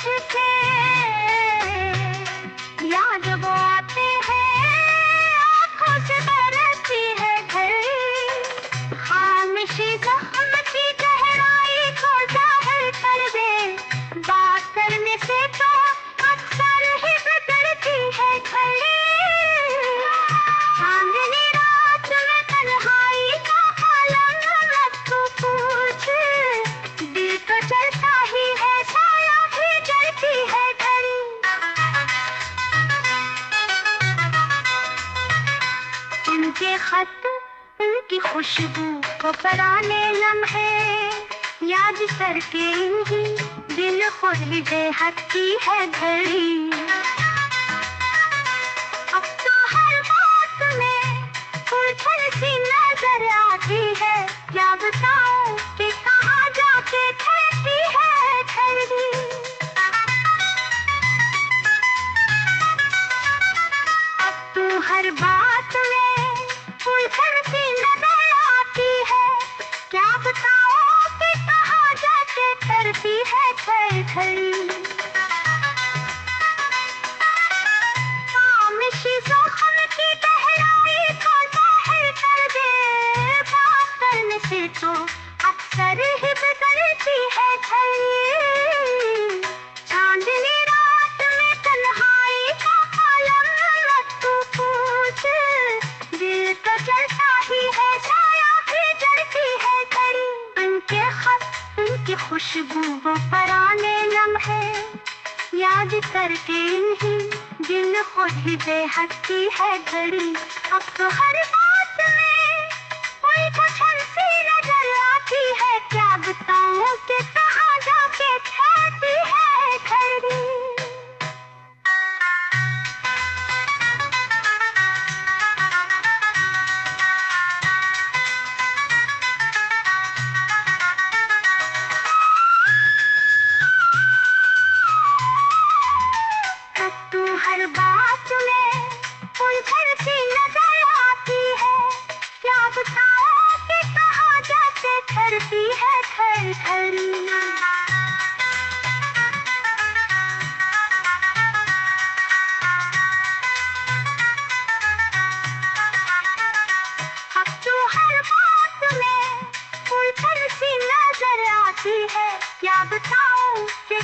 तुझसे याद वो आते हैं, आँखों से बरसती है घर। खामोशी ज़ख्म की गहराई को ज़ाहिर कर दे, बात करने से तो अक्सर ही बिगड़ती है घड़ी। चांदनी रात में तन्हाई का आलम मत तू पूछ, दिल तो चलता ही है, साया भी जलती है घड़ी। उनके खत, उनकी खुशबू को पराने लम्हे याद करके ही दिल खुद ही बेहद है घड़ी। अब तो हर बात में उलझन सी नजर आती है, क्या बताऊं कि कहाँ जाके ठहरती है घड़ी। अब तो हर बात में उलझन सी नजर आती है, क्या बताऊं कि कहाँ जाके ठहरती है घड़ी। खामोशी ज़ख्म की गहराई को ज़ाहिर कर दे, बात करने से तो अक्सर ही बिगड़ती है घड़ी। चांदनी रात में तन्हाई का आलम मत तू पूछ, दिल तो चलता ही है, साया भी जलती है घड़ी। उनके खत, उनकी खुशबू वो पराने लम्हे याद करके ही दिल खुद ही बेहद है घड़ी। अब तो हर बात में कोई कुछ सी नजर आती है, क्या बताऊं कि कहाँ जाके ठहरती है घड़ी। अब तो हर बात में उलझन सी नजर आती है, क्या बताऊं कि कहाँ जाके ठहरती है घड़ी। अब तो हर बात में उलझन सी नजर आती है, क्या बताऊं कि